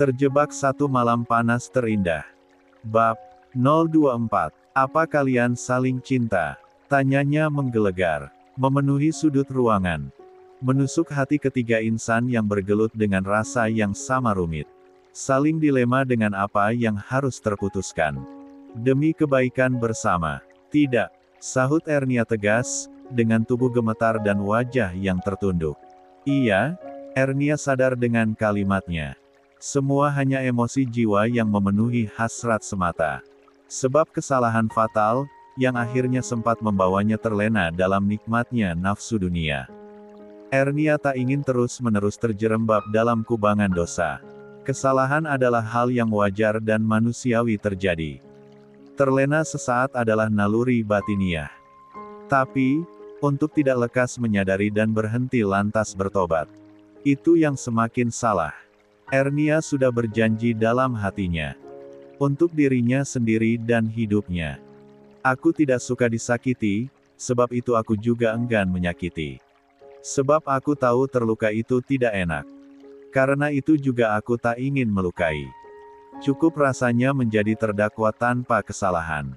Terjebak satu malam panas terindah. Bab 024. Apa kalian saling cinta? Tanyanya menggelegar, memenuhi sudut ruangan. Menusuk hati ketiga insan yang bergelut dengan rasa yang sama rumit. Saling dilema dengan apa yang harus terputuskan. Demi kebaikan bersama. Tidak, sahut Ernia tegas, dengan tubuh gemetar dan wajah yang tertunduk. Iya, Ernia sadar dengan kalimatnya. Semua hanya emosi jiwa yang memenuhi hasrat semata. Sebab kesalahan fatal, yang akhirnya sempat membawanya terlena dalam nikmatnya nafsu dunia. Ernia tak ingin terus-menerus terjerembab dalam kubangan dosa. Kesalahan adalah hal yang wajar dan manusiawi terjadi. Terlena sesaat adalah naluri batiniah. Tapi, untuk tidak lekas menyadari dan berhenti lantas bertobat, itu yang semakin salah. Ernia sudah berjanji dalam hatinya. Untuk dirinya sendiri dan hidupnya. Aku tidak suka disakiti, sebab itu aku juga enggan menyakiti. Sebab aku tahu terluka itu tidak enak. Karena itu juga aku tak ingin melukai. Cukup rasanya menjadi terdakwa tanpa kesalahan.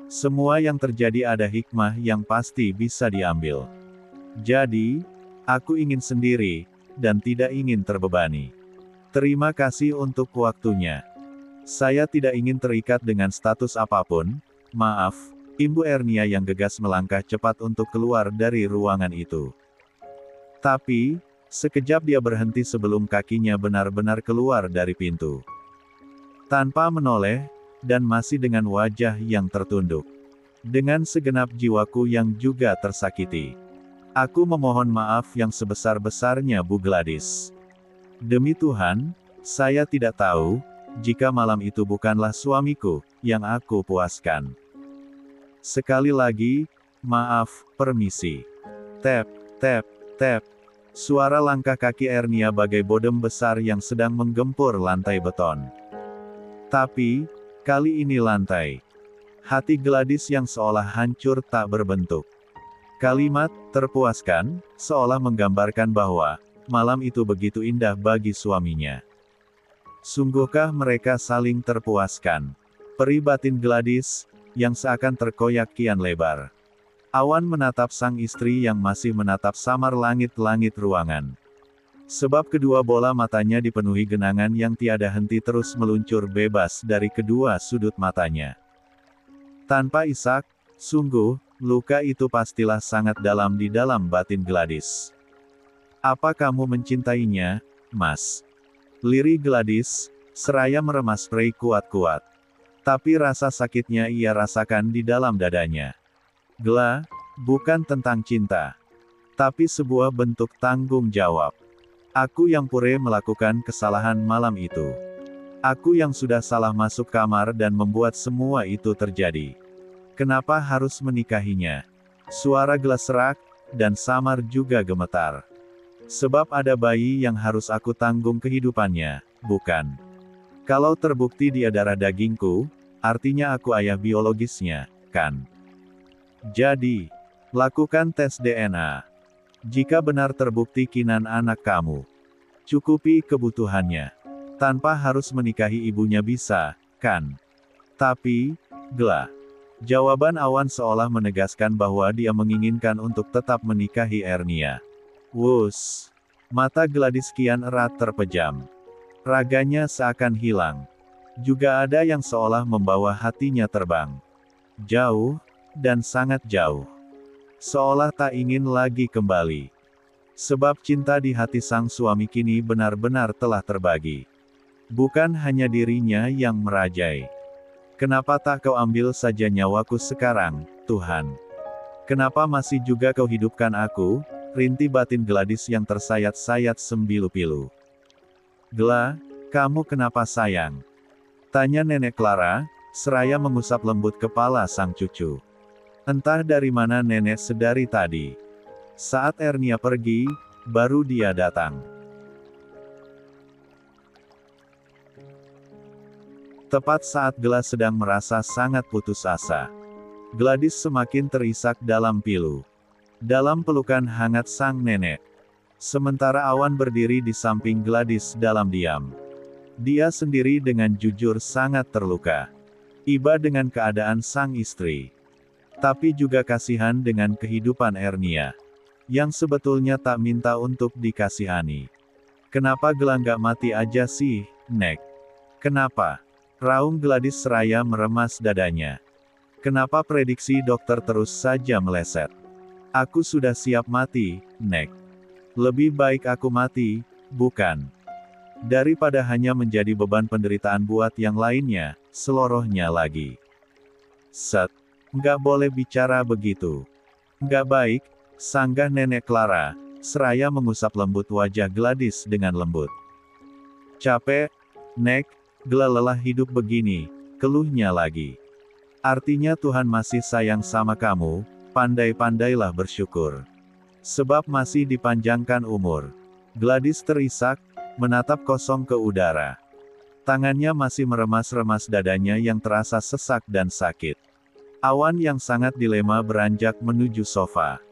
Semua yang terjadi ada hikmah yang pasti bisa diambil. Jadi, aku ingin sendiri, dan tidak ingin terbebani. Terima kasih untuk waktunya. Saya tidak ingin terikat dengan status apapun. Maaf, Ibu Ernia yang gegas melangkah cepat untuk keluar dari ruangan itu. Tapi, sekejap dia berhenti sebelum kakinya benar-benar keluar dari pintu. Tanpa menoleh, dan masih dengan wajah yang tertunduk. Dengan segenap jiwaku yang juga tersakiti. Aku memohon maaf yang sebesar-besarnya Bu Gladys. Demi Tuhan, saya tidak tahu, jika malam itu bukanlah suamiku, yang aku puaskan. Sekali lagi, maaf, permisi. Tap, tap, tap. Suara langkah kaki Ernia bagai bodem besar yang sedang menggempur lantai beton. Tapi, kali ini lantai. Hati Gladys yang seolah hancur tak berbentuk. Kalimat, terpuaskan, seolah menggambarkan bahwa, malam itu begitu indah bagi suaminya. Sungguhkah mereka saling terpuaskan? Peri batin Gladys, yang seakan terkoyak kian lebar. Awan menatap sang istri yang masih menatap samar langit-langit ruangan. Sebab kedua bola matanya dipenuhi genangan yang tiada henti terus meluncur bebas dari kedua sudut matanya. Tanpa isak, sungguh, luka itu pastilah sangat dalam di dalam batin Gladys. Apa kamu mencintainya, Mas? Lirih Gladys, seraya meremas Prei kuat-kuat. Tapi rasa sakitnya ia rasakan di dalam dadanya. Gla, bukan tentang cinta. Tapi sebuah bentuk tanggung jawab. Aku yang pure melakukan kesalahan malam itu. Aku yang sudah salah masuk kamar dan membuat semua itu terjadi. Kenapa harus menikahinya? Suara Gla serak, dan samar juga gemetar. Sebab ada bayi yang harus aku tanggung kehidupannya, bukan? Kalau terbukti dia darah dagingku, artinya aku ayah biologisnya, kan? Jadi, lakukan tes DNA. Jika benar terbukti Kinan anak kamu, cukupi kebutuhannya. Tanpa harus menikahi ibunya bisa, kan? Tapi, Gla. Jawaban Awan seolah menegaskan bahwa dia menginginkan untuk tetap menikahi Ernia. Wus. Mata Gladys kian erat terpejam. Raganya seakan hilang. Juga ada yang seolah membawa hatinya terbang. Jauh, dan sangat jauh. Seolah tak ingin lagi kembali. Sebab cinta di hati sang suami kini benar-benar telah terbagi. Bukan hanya dirinya yang merajai. Kenapa tak kau ambil saja nyawaku sekarang, Tuhan? Kenapa masih juga kau hidupkan aku? Rintih batin Gladys yang tersayat-sayat sembilu-pilu. Gla, kamu kenapa sayang? Tanya Nenek Clara, seraya mengusap lembut kepala sang cucu. Entah dari mana nenek sedari tadi. Saat Ernia pergi, baru dia datang. Tepat saat Gla sedang merasa sangat putus asa. Gladys semakin terisak dalam pilu. Dalam pelukan hangat sang nenek. Sementara Awan berdiri di samping Gladys dalam diam. Dia sendiri dengan jujur sangat terluka. Iba dengan keadaan sang istri. Tapi juga kasihan dengan kehidupan Ernia. Yang sebetulnya tak minta untuk dikasihani. Kenapa Gela nggak mati aja sih, Nek? Kenapa? Raung Gladys seraya meremas dadanya. Kenapa prediksi dokter terus saja meleset? Aku sudah siap mati, Nek. Lebih baik aku mati, bukan? Daripada hanya menjadi beban penderitaan buat yang lainnya, selorohnya lagi. Set. Nggak boleh bicara begitu. Nggak baik, sanggah Nenek Clara, seraya mengusap lembut wajah Gladys dengan lembut. Capek, Nek, Gela lelah hidup begini, keluhnya lagi. Artinya Tuhan masih sayang sama kamu, pandai-pandailah bersyukur. Sebab masih dipanjangkan umur. Gladys terisak, menatap kosong ke udara. Tangannya masih meremas-remas dadanya yang terasa sesak dan sakit. Awan yang sangat dilema beranjak menuju sofa.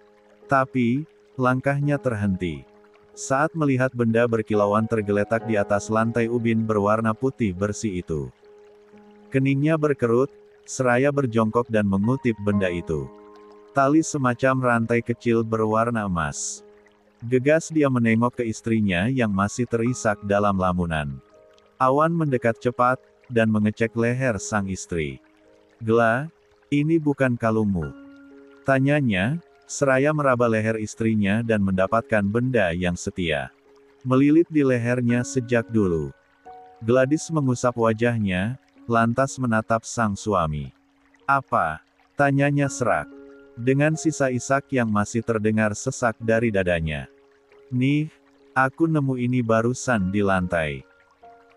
Tapi, langkahnya terhenti. Saat melihat benda berkilauan tergeletak di atas lantai ubin berwarna putih bersih itu. Keningnya berkerut, seraya berjongkok dan mengutip benda itu. Tali semacam rantai kecil berwarna emas. Gegas dia menengok ke istrinya yang masih terisak dalam lamunan. Awan mendekat cepat, dan mengecek leher sang istri. Gela, ini bukan kalungmu. Tanyanya, seraya meraba leher istrinya dan mendapatkan benda yang setia. Melilit di lehernya sejak dulu. Gladys mengusap wajahnya, lantas menatap sang suami. Apa? Tanyanya serak. Dengan sisa isak yang masih terdengar sesak dari dadanya. Nih, aku nemu ini barusan di lantai.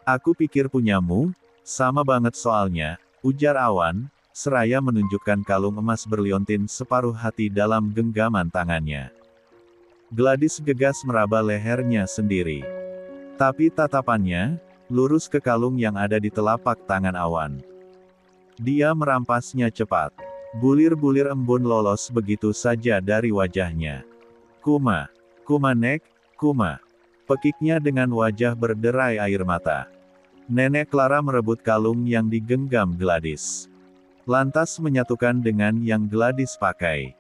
Aku pikir punyamu, sama banget soalnya, ujar Awan, seraya menunjukkan kalung emas berliontin separuh hati dalam genggaman tangannya. Gladys gegas meraba lehernya sendiri. Tapi tatapannya, lurus ke kalung yang ada di telapak tangan Awan. Dia merampasnya cepat. Bulir-bulir embun lolos begitu saja dari wajahnya. Kuma. Kuma Nek, kuma. Pekiknya dengan wajah berderai air mata. Nenek Clara merebut kalung yang digenggam Gladys. Lantas menyatukan dengan yang Gladys pakai.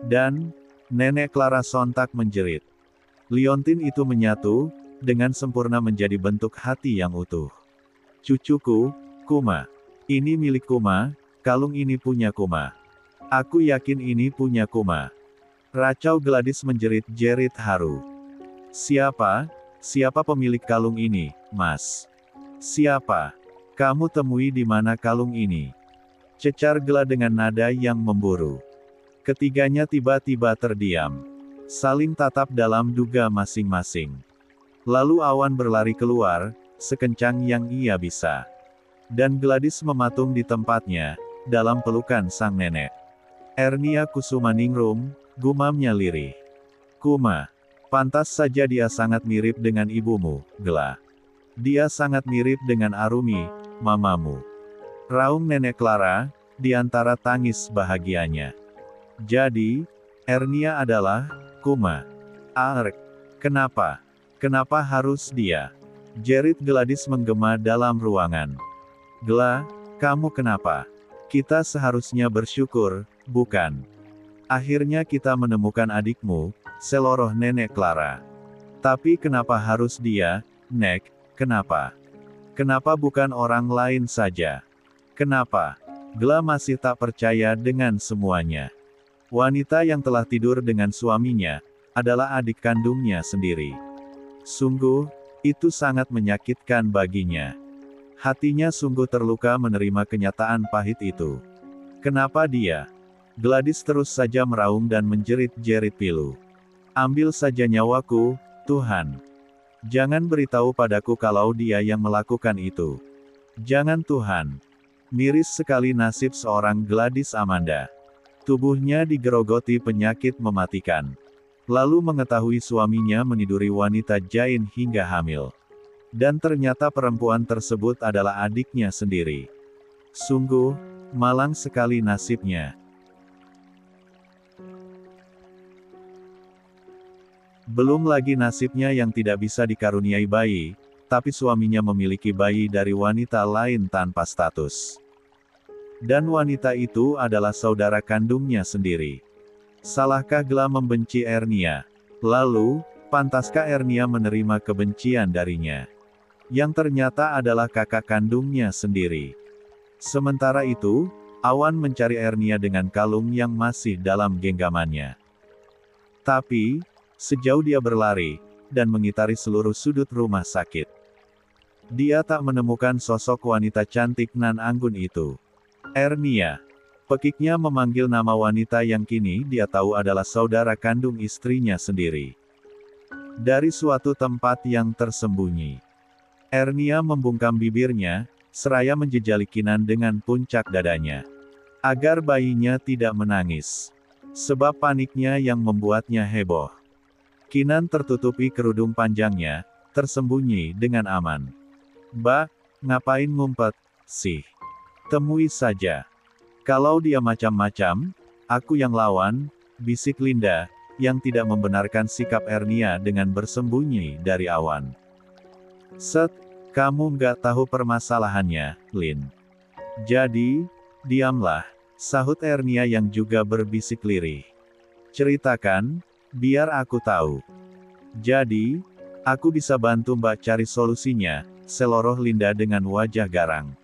Dan, Nenek Clara sontak menjerit. Liontin itu menyatu, dengan sempurna menjadi bentuk hati yang utuh. Cucuku, Kuma. Ini milik Kuma. Kalung ini punya Kuma. Aku yakin ini punya Kuma. Racau Gladys menjerit-jerit haru. Siapa? Siapa pemilik kalung ini, Mas? Siapa? Kamu temui di mana kalung ini? Cecar Gela dengan nada yang memburu. Ketiganya tiba-tiba terdiam. Saling tatap dalam duga masing-masing. Lalu Awan berlari keluar, sekencang yang ia bisa. Dan Gladys mematung di tempatnya, dalam pelukan sang nenek. Ernia Kusumaningrum, gumamnya lirih. Kuma. Pantas saja dia sangat mirip dengan ibumu, Gela. Dia sangat mirip dengan Arumi, mamamu. Raung Nenek Clara, di antara tangis bahagianya. Jadi, Ernia adalah, Kuma. Ark. Kenapa? Kenapa harus dia? Jerit Gladys menggema dalam ruangan. Gela, kamu kenapa? Kita seharusnya bersyukur, bukan? Akhirnya kita menemukan adikmu, seloroh Nenek Clara. Tapi kenapa harus dia, Nek, kenapa? Kenapa bukan orang lain saja? Kenapa? Gela masih tak percaya dengan semuanya. Wanita yang telah tidur dengan suaminya, adalah adik kandungnya sendiri. Sungguh, itu sangat menyakitkan baginya. Hatinya sungguh terluka menerima kenyataan pahit itu. Kenapa dia? Gladys terus saja meraung dan menjerit-jerit pilu. Ambil saja nyawaku, Tuhan. Jangan beritahu padaku kalau dia yang melakukan itu. Jangan Tuhan. Miris sekali nasib seorang Gladys Amanda. Tubuhnya digerogoti penyakit mematikan. Lalu mengetahui suaminya meniduri wanita Jain hingga hamil. Dan ternyata perempuan tersebut adalah adiknya sendiri. Sungguh, malang sekali nasibnya. Belum lagi nasibnya yang tidak bisa dikaruniai bayi, tapi suaminya memiliki bayi dari wanita lain tanpa status. Dan wanita itu adalah saudara kandungnya sendiri. Salahkah Gela membenci Ernia? Lalu, pantaskah Ernia menerima kebencian darinya? Yang ternyata adalah kakak kandungnya sendiri. Sementara itu, Awan mencari Ernia dengan kalung yang masih dalam genggamannya. Tapi, sejauh dia berlari, dan mengitari seluruh sudut rumah sakit, dia tak menemukan sosok wanita cantik nan anggun itu. Ernia. Pekiknya memanggil nama wanita yang kini dia tahu adalah saudara kandung istrinya sendiri. Dari suatu tempat yang tersembunyi, Ernia membungkam bibirnya, seraya menjejali Kinan dengan puncak dadanya, agar bayinya tidak menangis. Sebab paniknya yang membuatnya heboh. Kinan tertutupi kerudung panjangnya, tersembunyi dengan aman. "Bah, ngapain ngumpet, sih? Temui saja. Kalau dia macam-macam, aku yang lawan," bisik Linda, yang tidak membenarkan sikap Ernia dengan bersembunyi dari Awan. "Set, kamu nggak tahu permasalahannya, Lin. Jadi, diamlah," sahut Ernia yang juga berbisik lirih. "Ceritakan, biar aku tahu." "Jadi, aku bisa bantu Mbak cari solusinya," seloroh Linda dengan wajah garang.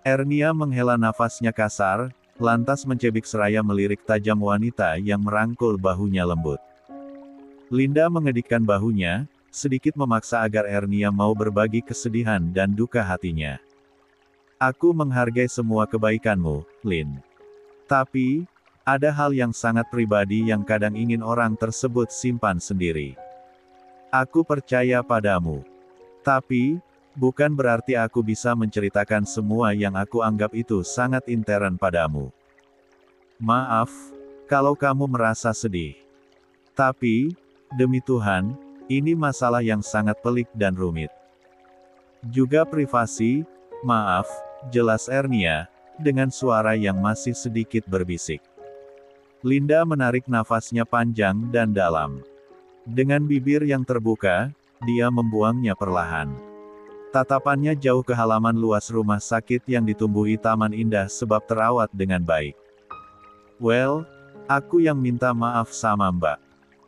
Ernia menghela nafasnya kasar, lantas mencebik seraya melirik tajam wanita yang merangkul bahunya lembut. Linda mengedikkan bahunya, sedikit memaksa agar Ernia mau berbagi kesedihan dan duka hatinya. "Aku menghargai semua kebaikanmu, Lin. Tapi, ada hal yang sangat pribadi yang kadang ingin orang tersebut simpan sendiri. Aku percaya padamu. Tapi, bukan berarti aku bisa menceritakan semua yang aku anggap itu sangat intern padamu. Maaf, kalau kamu merasa sedih. Tapi, demi Tuhan, ini masalah yang sangat pelik dan rumit. Juga privasi, maaf," jelas Ernia, dengan suara yang masih sedikit berbisik. Linda menarik nafasnya panjang dan dalam. Dengan bibir yang terbuka, dia membuangnya perlahan. Tatapannya jauh ke halaman luas rumah sakit yang ditumbuhi taman indah sebab terawat dengan baik. "Well, aku yang minta maaf sama Mbak.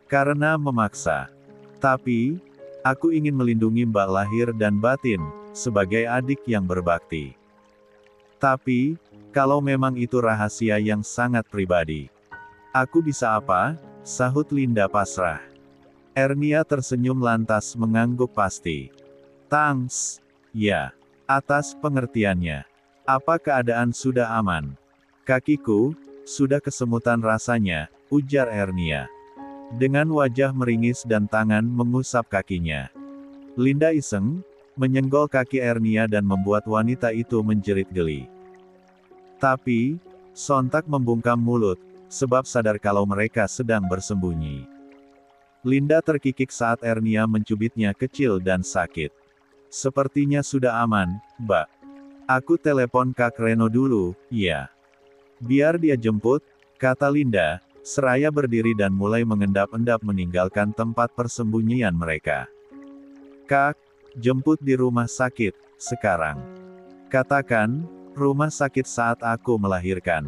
Karena memaksa. Tapi, aku ingin melindungi Mbak lahir dan batin, sebagai adik yang berbakti. Tapi, kalau memang itu rahasia yang sangat pribadi, aku bisa apa?" sahut Linda pasrah. Ernia tersenyum lantas mengangguk pasti. "Thanks, ya, atas pengertiannya. Apa keadaan sudah aman?" "Kakiku, sudah kesemutan rasanya," ujar Ernia. Dengan wajah meringis dan tangan mengusap kakinya. Linda iseng, menyenggol kaki Ernia dan membuat wanita itu menjerit geli. Tapi, sontak membungkam mulut, sebab sadar kalau mereka sedang bersembunyi. Linda terkikik saat Ernia mencubitnya kecil dan sakit. "Sepertinya sudah aman, Mbak. Aku telepon Kak Reno dulu, ya. Biar dia jemput," kata Linda, seraya berdiri dan mulai mengendap-endap meninggalkan tempat persembunyian mereka. "Kak, jemput di rumah sakit, sekarang. Katakan, rumah sakit saat aku melahirkan.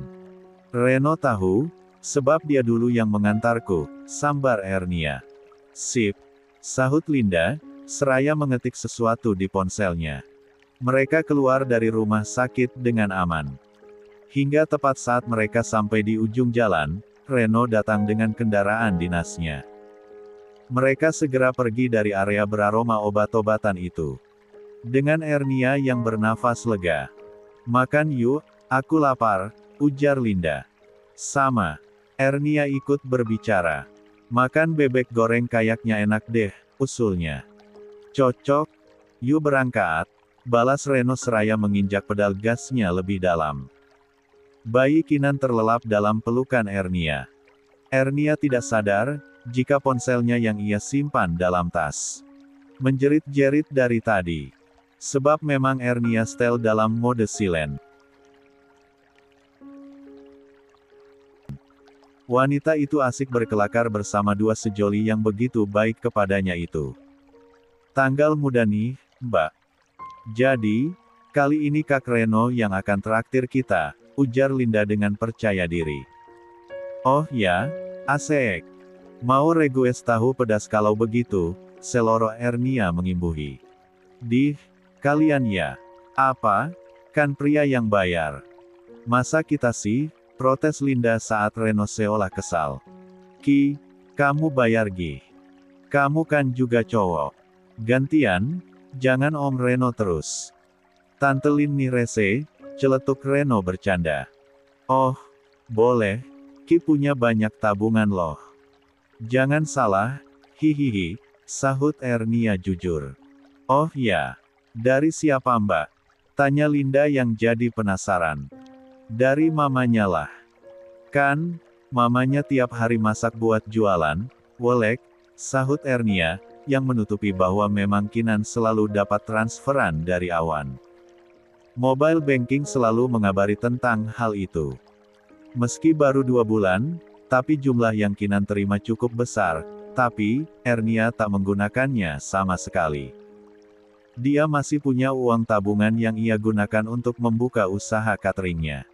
Reno tahu, sebab dia dulu yang mengantarku," sambar Ernia. "Sip," sahut Linda, seraya mengetik sesuatu di ponselnya. Mereka keluar dari rumah sakit dengan aman. Hingga tepat saat mereka sampai di ujung jalan, Reno datang dengan kendaraan dinasnya. Mereka segera pergi dari area beraroma obat-obatan itu. Dengan Ernia yang bernafas lega. "Makan yuk, aku lapar," ujar Linda. "Sama." Ernia ikut berbicara. "Makan bebek goreng kayaknya enak deh," usulnya. "Cocok. Yuk berangkat," balas Reno seraya menginjak pedal gasnya lebih dalam. Bayi Kinan terlelap dalam pelukan Ernia. Ernia tidak sadar, jika ponselnya yang ia simpan dalam tas menjerit-jerit dari tadi. Sebab memang Ernia setel dalam mode silent. Wanita itu asik berkelakar bersama dua sejoli yang begitu baik kepadanya itu. Tanggal muda nih, Mbak. Jadi, kali ini Kak Reno yang akan traktir kita, ujar Linda dengan percaya diri. Oh ya, asik. Mau request tahu pedas kalau begitu, seloro Ernia mengimbuhi. Kalian ya. Apa? Kan pria yang bayar. Masa kita sih? Protes Linda saat Reno seolah kesal. Kamu bayar Gi. Kamu kan juga cowok. Gantian, jangan Om Reno terus. Tante Lin nih rese, celetuk Reno bercanda. Oh, boleh. Ki punya banyak tabungan loh. Jangan salah, hihihi, sahut Ernia jujur. Oh ya, dari siapa Mbak? Tanya Linda yang jadi penasaran. Dari mamanya lah. Kan, mamanya tiap hari masak buat jualan, wolek, sahut Ernia, yang menutupi bahwa memang Kinan selalu dapat transferan dari Awan. Mobile banking selalu mengabari tentang hal itu. Meski baru 2 bulan, tapi jumlah yang Kinan terima cukup besar, tapi, Ernia tak menggunakannya sama sekali. Dia masih punya uang tabungan yang ia gunakan untuk membuka usaha cateringnya.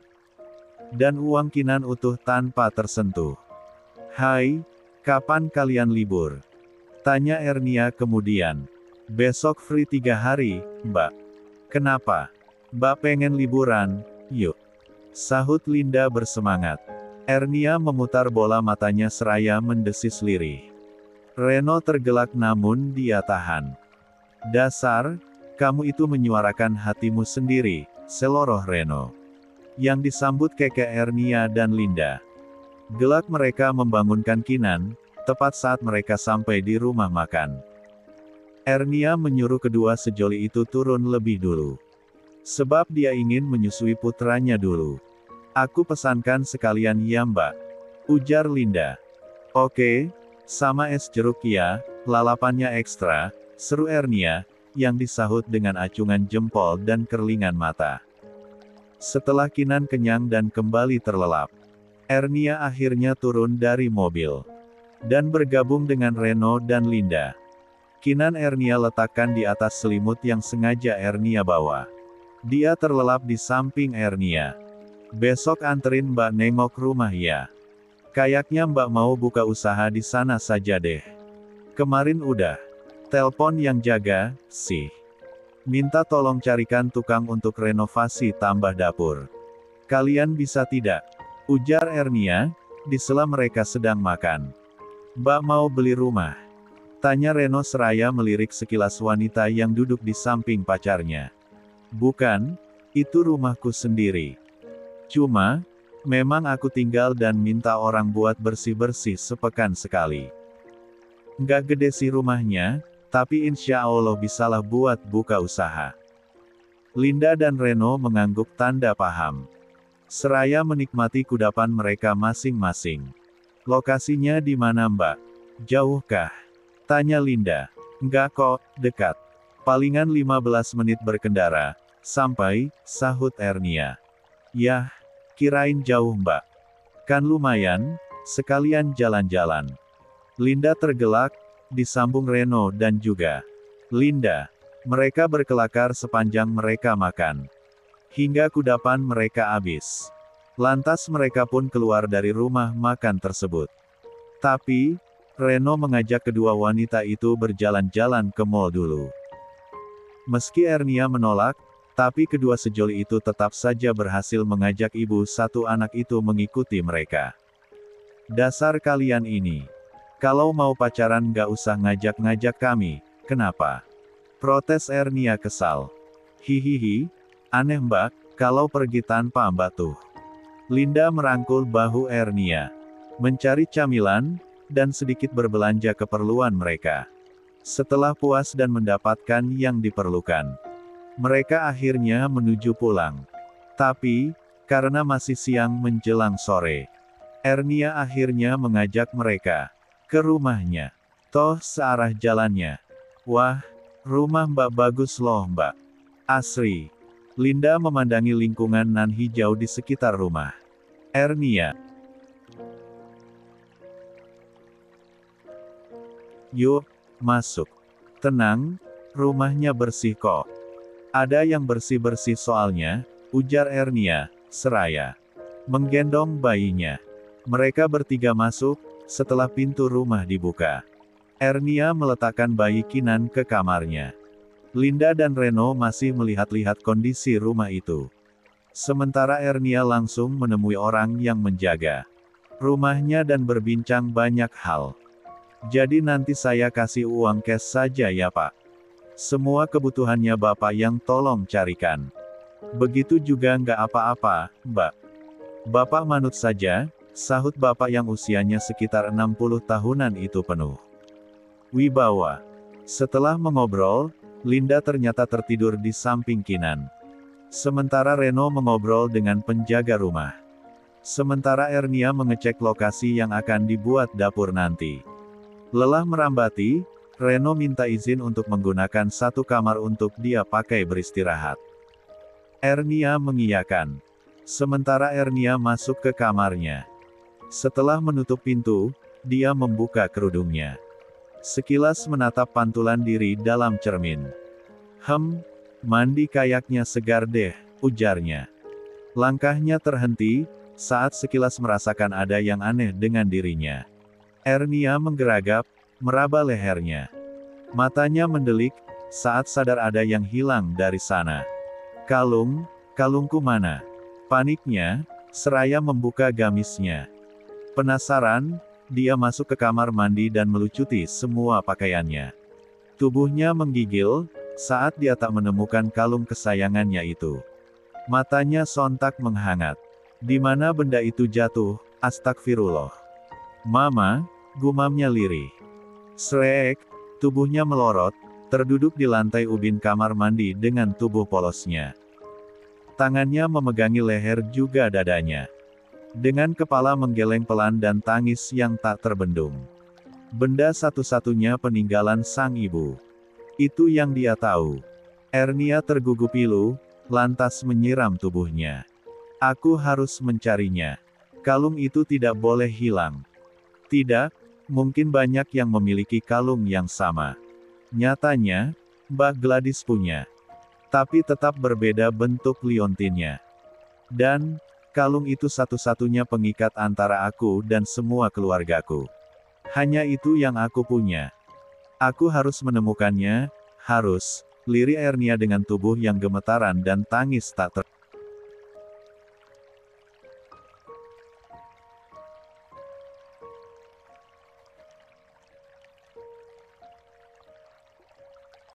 Dan uang Kinan utuh tanpa tersentuh. Hai, kapan kalian libur? Tanya Ernia kemudian. Besok free 3 hari, Mbak. Kenapa? Mbak pengen liburan, yuk. Sahut Linda bersemangat. Ernia memutar bola matanya seraya mendesis lirih. Reno tergelak namun dia tahan. Dasar, kamu itu menyuarakan hatimu sendiri, seloroh Reno. Yang disambut keke Ernia dan Linda. Gelak mereka membangunkan Kinan, tepat saat mereka sampai di rumah makan. Ernia menyuruh kedua sejoli itu turun lebih dulu. Sebab dia ingin menyusui putranya dulu. Aku pesankan sekalian ya Mbak. Ujar Linda. Oke, sama es jeruk ya, lalapannya ekstra, seru Ernia, yang disahut dengan acungan jempol dan kerlingan mata. Setelah Kinan kenyang dan kembali terlelap, Ernia akhirnya turun dari mobil. Dan bergabung dengan Reno dan Linda. Kinan Ernia letakkan di atas selimut yang sengaja Ernia bawa. Dia terlelap di samping Ernia. Besok anterin Mbak nengok rumah ya. Kayaknya Mbak mau buka usaha di sana saja deh. Kemarin udah telepon yang jaga, sih. Minta tolong carikan tukang untuk renovasi tambah dapur. Kalian bisa tidak? Ujar Ernia, di sela mereka sedang makan. Mbak mau beli rumah? Tanya Reno seraya melirik sekilas wanita yang duduk di samping pacarnya. Bukan, itu rumahku sendiri. Cuma, memang aku tinggal dan minta orang buat bersih-bersih sepekan sekali. Nggak gede sih rumahnya, tapi insya Allah bisalah buat buka usaha. Linda dan Reno mengangguk tanda paham. Seraya menikmati kudapan mereka masing-masing. Lokasinya di mana Mbak? Jauhkah? Tanya Linda. Nggak kok, dekat. Palingan 15 menit berkendara, sampai, sahut Ernia. Yah, kirain jauh Mbak. Kan lumayan, sekalian jalan-jalan. Linda tergelak, disambung Reno dan juga Linda. Mereka berkelakar sepanjang mereka makan. Hingga kudapan mereka habis. Lantas mereka pun keluar dari rumah makan tersebut. Tapi, Reno mengajak kedua wanita itu berjalan-jalan ke mall dulu. Meski Ernia menolak, tapi kedua sejoli itu tetap saja berhasil mengajak ibu satu anak itu mengikuti mereka. Dasar kalian ini. Kalau mau pacaran nggak usah ngajak-ngajak kami, kenapa? Protes Ernia kesal. Hihihi, aneh Mbak, kalau pergi tanpa Mbak tuh. Linda merangkul bahu Ernia. Mencari camilan, dan sedikit berbelanja keperluan mereka. Setelah puas dan mendapatkan yang diperlukan, mereka akhirnya menuju pulang. Tapi, karena masih siang menjelang sore, Ernia akhirnya mengajak mereka ke rumahnya. Toh searah jalannya. Wah, rumah Mbak bagus loh Mbak. Asri. Linda memandangi lingkungan nan hijau di sekitar rumah Ernia. Yuk, masuk. Tenang, Rumahnya bersih kok. Ada yang bersih-bersih soalnya, ujar Ernia, seraya menggendong bayinya. Mereka bertiga masuk, setelah pintu rumah dibuka. Ernia meletakkan bayi Kinan ke kamarnya. Linda dan Reno masih melihat-lihat kondisi rumah itu. Sementara Ernia langsung menemui orang yang menjaga rumahnya dan berbincang banyak hal. Jadi nanti saya kasih uang cash saja ya Pak. Semua kebutuhannya Bapak yang tolong carikan. Begitu juga nggak apa-apa, Mbak. Bapak manut saja, sahut Bapak yang usianya sekitar 60 tahunan itu penuh wibawa. Setelah mengobrol, Linda ternyata tertidur di samping Kinan. Sementara Reno mengobrol dengan penjaga rumah. Sementara Ernia mengecek lokasi yang akan dibuat dapur nanti. Lelah merambati, Reno minta izin untuk menggunakan satu kamar untuk dia pakai beristirahat. Ernia mengiyakan. Sementara Ernia masuk ke kamarnya. Setelah menutup pintu, dia membuka kerudungnya. Sekilas menatap pantulan diri dalam cermin. Mandi kayaknya segar deh, ujarnya. Langkahnya terhenti, saat sekilas merasakan ada yang aneh dengan dirinya. Ernia menggeragap, meraba lehernya. Matanya mendelik, saat sadar ada yang hilang dari sana. Kalungku mana? Paniknya, seraya membuka gamisnya. Penasaran, dia masuk ke kamar mandi dan melucuti semua pakaiannya. Tubuhnya menggigil, saat dia tak menemukan kalung kesayangannya itu. Matanya sontak menghangat. Di mana benda itu jatuh? Astagfirullah. Mama, gumamnya lirih. Srek, tubuhnya melorot, terduduk di lantai ubin kamar mandi dengan tubuh polosnya. Tangannya memegangi leher juga dadanya. Dengan kepala menggeleng pelan dan tangis yang tak terbendung. Benda satu-satunya peninggalan sang ibu. Itu yang dia tahu. Ernia tergugup pilu, lantas menyiram tubuhnya. Aku harus mencarinya. Kalung itu tidak boleh hilang. Tidak, mungkin banyak yang memiliki kalung yang sama. Nyatanya, Mbak Gladys punya. Tapi tetap berbeda bentuk liontinnya. Dan, kalung itu satu-satunya pengikat antara aku dan semua keluargaku. Hanya itu yang aku punya. Aku harus menemukannya, harus, lirih Ernia dengan tubuh yang gemetaran dan tangis tak ter